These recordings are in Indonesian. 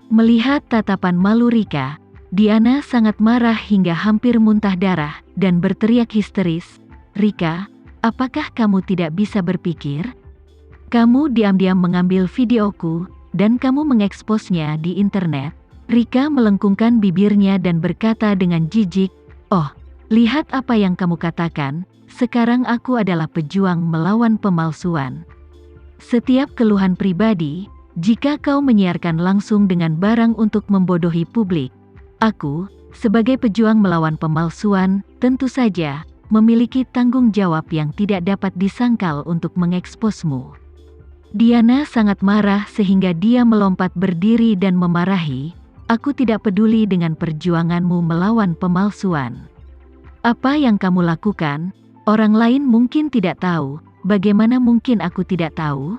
Melihat tatapan malu Rika, Diana sangat marah hingga hampir muntah darah dan berteriak histeris, "Rika, apakah kamu tidak bisa berpikir? Kamu diam-diam mengambil videoku, dan kamu mengeksposnya di internet." Rika melengkungkan bibirnya dan berkata dengan jijik, "Oh, lihat apa yang kamu katakan, sekarang aku adalah pejuang melawan pemalsuan. Setiap keluhan pribadi, jika kau menyiarkan langsung dengan barang untuk membodohi publik, aku, sebagai pejuang melawan pemalsuan, tentu saja memiliki tanggung jawab yang tidak dapat disangkal untuk mengeksposmu." Diana sangat marah sehingga dia melompat berdiri dan memarahi, "Aku tidak peduli dengan perjuanganmu melawan pemalsuan. Apa yang kamu lakukan, orang lain mungkin tidak tahu, bagaimana mungkin aku tidak tahu?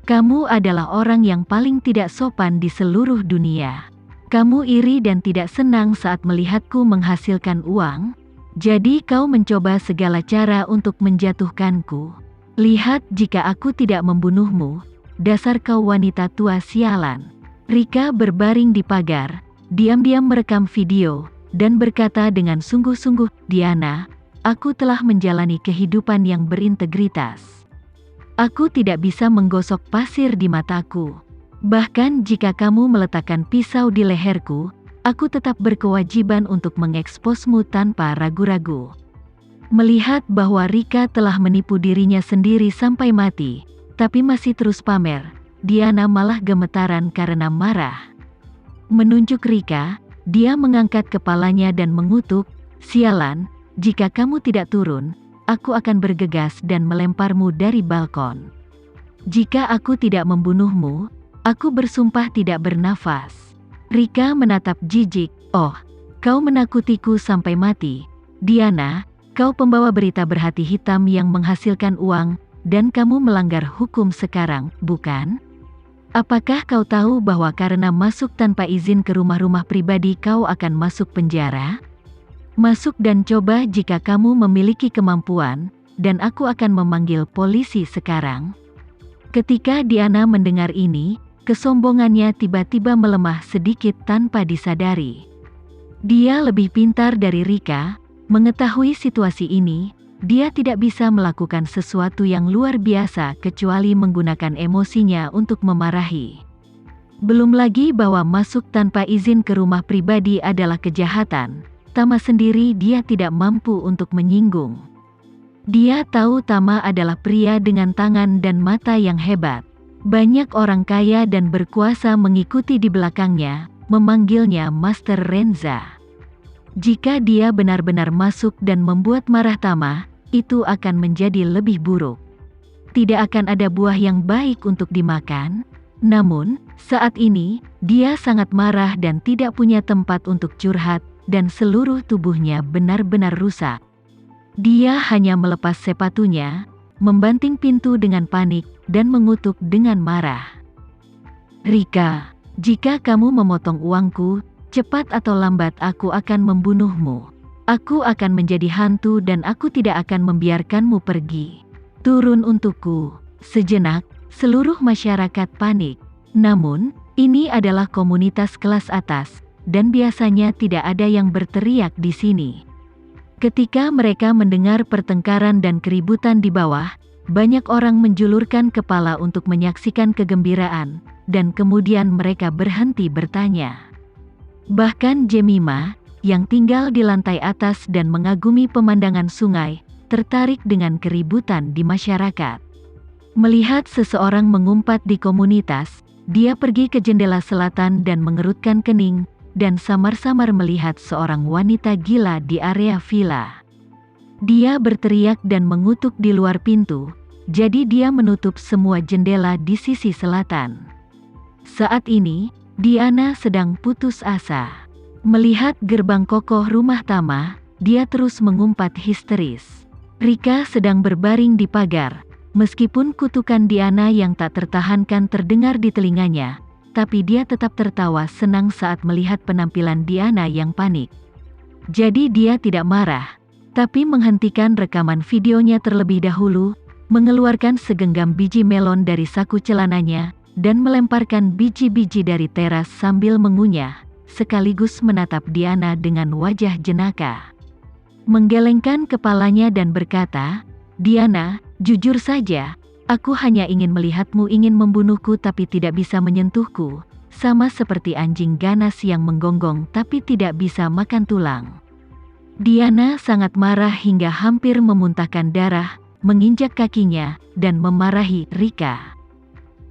Kamu adalah orang yang paling tidak sopan di seluruh dunia. Kamu iri dan tidak senang saat melihatku menghasilkan uang, jadi kau mencoba segala cara untuk menjatuhkanku. Lihat jika aku tidak membunuhmu, dasar kau wanita tua sialan." Rika berbaring di pagar, diam-diam merekam video, dan berkata dengan sungguh-sungguh, "Diana, aku telah menjalani kehidupan yang berintegritas. Aku tidak bisa menggosok pasir di mataku. Bahkan jika kamu meletakkan pisau di leherku, aku tetap berkewajiban untuk mengeksposmu tanpa ragu-ragu." Melihat bahwa Rika telah menipu dirinya sendiri sampai mati, tapi masih terus pamer, Diana malah gemetaran karena marah. Menunjuk Rika, dia mengangkat kepalanya dan mengutuk, "Sialan, jika kamu tidak turun, aku akan bergegas dan melemparmu dari balkon. Jika aku tidak membunuhmu, aku bersumpah tidak bernafas." Rika menatap jijik, "Oh, kau menakutiku sampai mati. Diana, kau pembawa berita berhati hitam yang menghasilkan uang, dan kamu melanggar hukum sekarang, bukan? Apakah kau tahu bahwa karena masuk tanpa izin ke rumah-rumah pribadi kau akan masuk penjara? Masuk dan coba jika kamu memiliki kemampuan, dan aku akan memanggil polisi sekarang." Ketika Diana mendengar ini, kesombongannya tiba-tiba melemah sedikit tanpa disadari. Dia lebih pintar dari Rika, mengetahui situasi ini, dia tidak bisa melakukan sesuatu yang luar biasa kecuali menggunakan emosinya untuk memarahi. Belum lagi bahwa masuk tanpa izin ke rumah pribadi adalah kejahatan. Tama sendiri dia tidak mampu untuk menyinggung. Dia tahu Tama adalah pria dengan tangan dan mata yang hebat. Banyak orang kaya dan berkuasa mengikuti di belakangnya, memanggilnya Master Renza. Jika dia benar-benar masuk dan membuat marah Tama, itu akan menjadi lebih buruk. Tidak akan ada buah yang baik untuk dimakan. Namun, saat ini, dia sangat marah dan tidak punya tempat untuk curhat, dan seluruh tubuhnya benar-benar rusak. Dia hanya melepas sepatunya, membanting pintu dengan panik, dan mengutuk dengan marah. "Rika, jika kamu memotong uangku, cepat atau lambat aku akan membunuhmu. Aku akan menjadi hantu dan aku tidak akan membiarkanmu pergi. Turun untukku." Sejenak, seluruh masyarakat panik. Namun, ini adalah komunitas kelas atas, dan biasanya tidak ada yang berteriak di sini. Ketika mereka mendengar pertengkaran dan keributan di bawah, banyak orang menjulurkan kepala untuk menyaksikan kegembiraan, dan kemudian mereka berhenti bertanya. Bahkan Jemima, yang tinggal di lantai atas dan mengagumi pemandangan sungai, tertarik dengan keributan di masyarakat. Melihat seseorang mengumpat di komunitas, dia pergi ke jendela selatan dan mengerutkan kening, dan samar-samar melihat seorang wanita gila di area villa. Dia berteriak dan mengutuk di luar pintu, jadi dia menutup semua jendela di sisi selatan. Saat ini, Diana sedang putus asa. Melihat gerbang kokoh rumah Tama, dia terus mengumpat histeris. Rika sedang berbaring di pagar. Meskipun kutukan Diana yang tak tertahankan terdengar di telinganya, tapi dia tetap tertawa senang saat melihat penampilan Diana yang panik. Jadi dia tidak marah, tapi menghentikan rekaman videonya terlebih dahulu, mengeluarkan segenggam biji melon dari saku celananya, dan melemparkan biji-biji dari teras sambil mengunyah, sekaligus menatap Diana dengan wajah jenaka. Menggelengkan kepalanya dan berkata, "Diana, jujur saja, aku hanya ingin melihatmu ingin membunuhku tapi tidak bisa menyentuhku, sama seperti anjing ganas yang menggonggong tapi tidak bisa makan tulang." Diana sangat marah hingga hampir memuntahkan darah, menginjak kakinya, dan memarahi Rika.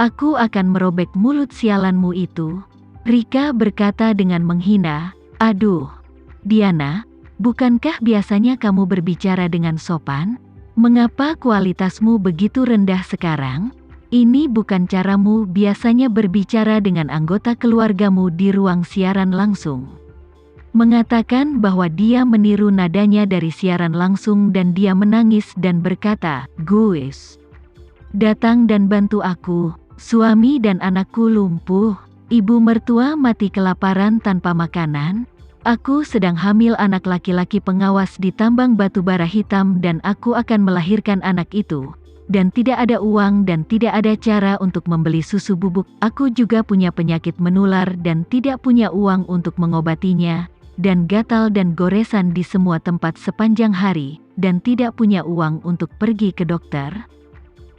"Aku akan merobek mulut sialanmu itu," Rika berkata dengan menghina. "Aduh, Diana, bukankah biasanya kamu berbicara dengan sopan? Mengapa kualitasmu begitu rendah sekarang? Ini bukan caramu biasanya berbicara dengan anggota keluargamu di ruang siaran langsung." Mengatakan bahwa dia meniru nadanya dari siaran langsung dan dia menangis dan berkata, "Guys, datang dan bantu aku, suami dan anakku lumpuh, ibu mertua mati kelaparan tanpa makanan, aku sedang hamil anak laki-laki pengawas di tambang batu bara hitam dan aku akan melahirkan anak itu. Dan tidak ada uang dan tidak ada cara untuk membeli susu bubuk. Aku juga punya penyakit menular dan tidak punya uang untuk mengobatinya. Dan gatal dan goresan di semua tempat sepanjang hari, dan tidak punya uang untuk pergi ke dokter."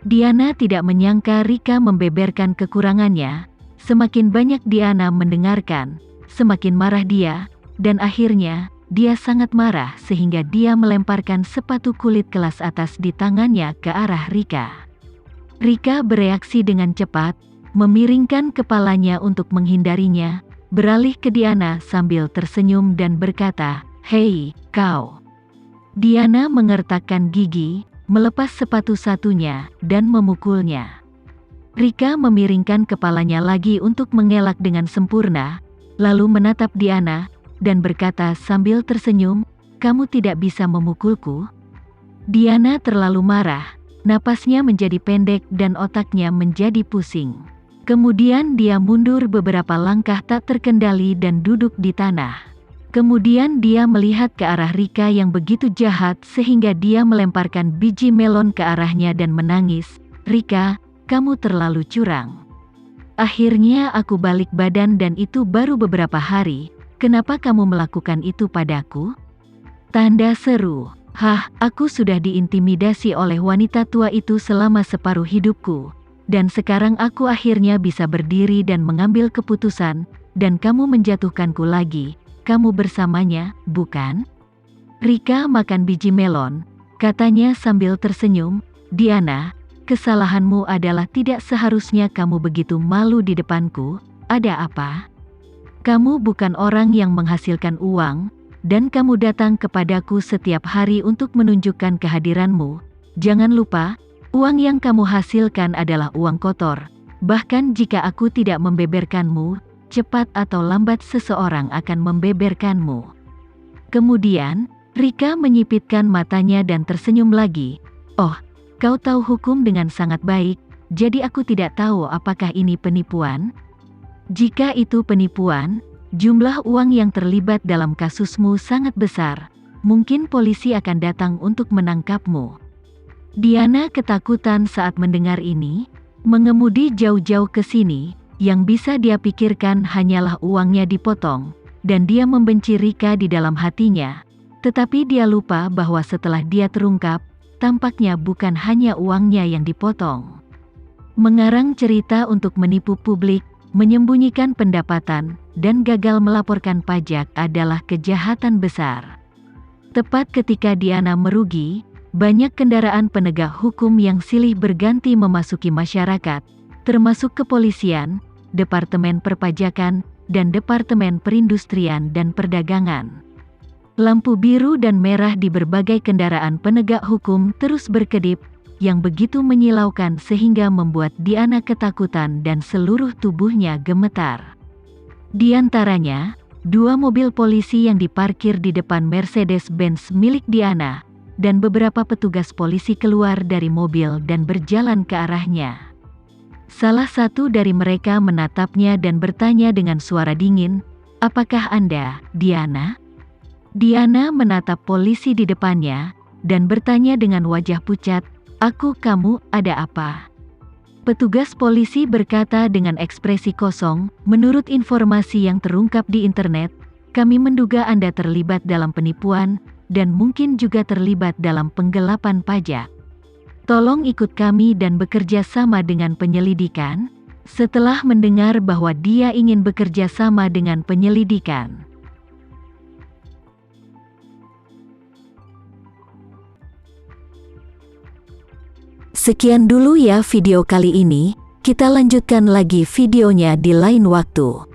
Diana tidak menyangka Rika membeberkan kekurangannya. Semakin banyak Diana mendengarkan, semakin marah dia, dan akhirnya, dia sangat marah sehingga dia melemparkan sepatu kulit kelas atas di tangannya ke arah Rika. Rika bereaksi dengan cepat, memiringkan kepalanya untuk menghindarinya, beralih ke Diana sambil tersenyum dan berkata, "Hei, kau." Diana mengertakkan gigi, melepas sepatu satunya, dan memukulnya. Rika memiringkan kepalanya lagi untuk mengelak dengan sempurna, lalu menatap Diana, dan berkata sambil tersenyum, "Kamu tidak bisa memukulku?" Diana terlalu marah, napasnya menjadi pendek dan otaknya menjadi pusing. Kemudian dia mundur beberapa langkah tak terkendali dan duduk di tanah. Kemudian dia melihat ke arah Rika yang begitu jahat sehingga dia melemparkan biji melon ke arahnya dan menangis, "Rika, kamu terlalu curang. Akhirnya aku balik badan dan itu baru beberapa hari, kenapa kamu melakukan itu padaku?" Tanda seru. "Hah, aku sudah diintimidasi oleh wanita tua itu selama separuh hidupku. Dan sekarang aku akhirnya bisa berdiri dan mengambil keputusan, dan kamu menjatuhkanku lagi, kamu bersamanya, bukan?" Rika makan biji melon, katanya sambil tersenyum, "Diana, kesalahanmu adalah tidak seharusnya kamu begitu malu di depanku. Ada apa? Kamu bukan orang yang menghasilkan uang, dan kamu datang kepadaku setiap hari untuk menunjukkan kehadiranmu. Jangan lupa, uang yang kamu hasilkan adalah uang kotor. Bahkan jika aku tidak membeberkanmu, cepat atau lambat seseorang akan membeberkanmu." Kemudian, Rika menyipitkan matanya dan tersenyum lagi. "Oh, kau tahu hukum dengan sangat baik, jadi aku tidak tahu apakah ini penipuan? Jika itu penipuan, jumlah uang yang terlibat dalam kasusmu sangat besar. Mungkin polisi akan datang untuk menangkapmu." Diana ketakutan saat mendengar ini, mengemudi jauh-jauh ke sini, yang bisa dia pikirkan hanyalah uangnya dipotong, dan dia membenci Rika di dalam hatinya. Tetapi dia lupa bahwa setelah dia terungkap, tampaknya bukan hanya uangnya yang dipotong. Mengarang cerita untuk menipu publik, menyembunyikan pendapatan, dan gagal melaporkan pajak adalah kejahatan besar. Tepat ketika Diana merugi, banyak kendaraan penegak hukum yang silih berganti memasuki masyarakat, termasuk kepolisian, Departemen Perpajakan, dan Departemen Perindustrian dan Perdagangan. Lampu biru dan merah di berbagai kendaraan penegak hukum terus berkedip, yang begitu menyilaukan sehingga membuat Diana ketakutan dan seluruh tubuhnya gemetar. Di antaranya, 2 mobil polisi yang diparkir di depan Mercedes-Benz milik Diana, dan beberapa petugas polisi keluar dari mobil dan berjalan ke arahnya. Salah satu dari mereka menatapnya dan bertanya dengan suara dingin, "Apakah Anda, Diana?" Diana menatap polisi di depannya, dan bertanya dengan wajah pucat, "Aku, kamu, ada apa?" Petugas polisi berkata dengan ekspresi kosong, "Menurut informasi yang terungkap di internet, kami menduga Anda terlibat dalam penipuan, dan mungkin juga terlibat dalam penggelapan pajak. Tolong ikut kami dan bekerja sama dengan penyelidikan." Setelah mendengar bahwa dia ingin bekerja sama dengan penyelidikan, sekian dulu ya video kali ini, kita lanjutkan lagi videonya di lain waktu.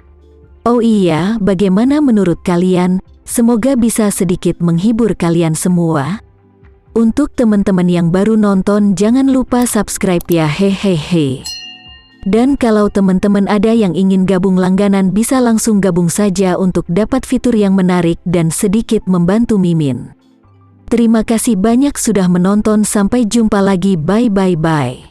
Oh iya, bagaimana menurut kalian? Semoga bisa sedikit menghibur kalian semua. Untuk teman-teman yang baru nonton, jangan lupa subscribe ya, hehehe. Dan kalau teman-teman ada yang ingin gabung langganan, bisa langsung gabung saja untuk dapat fitur yang menarik dan sedikit membantu Mimin. Terima kasih banyak sudah menonton, sampai jumpa lagi, bye.